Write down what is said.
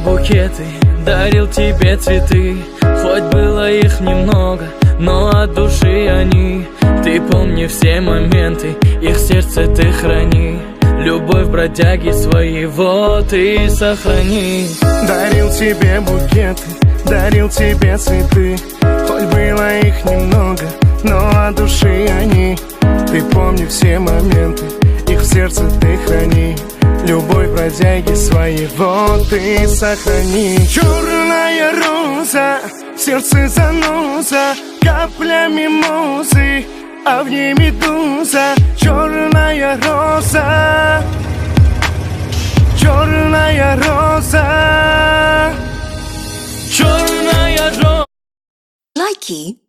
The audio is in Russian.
букеты, дарил тебе цветы. Хоть было их немного, но от души они. Ты помни все моменты, их в сердце ты храни. Любовь бродяги своего ты сохрани. Дарил тебе букеты, дарил тебе цветы. Хоть было их немного, но от души они. Ты помни все моменты, их в сердце ты храни. Любовь бродяги своего ты сохрани. Черная роза, сердце заноза, каплями музы, а в ней медуза. Черная роза, черная роза, Черная роза. Likey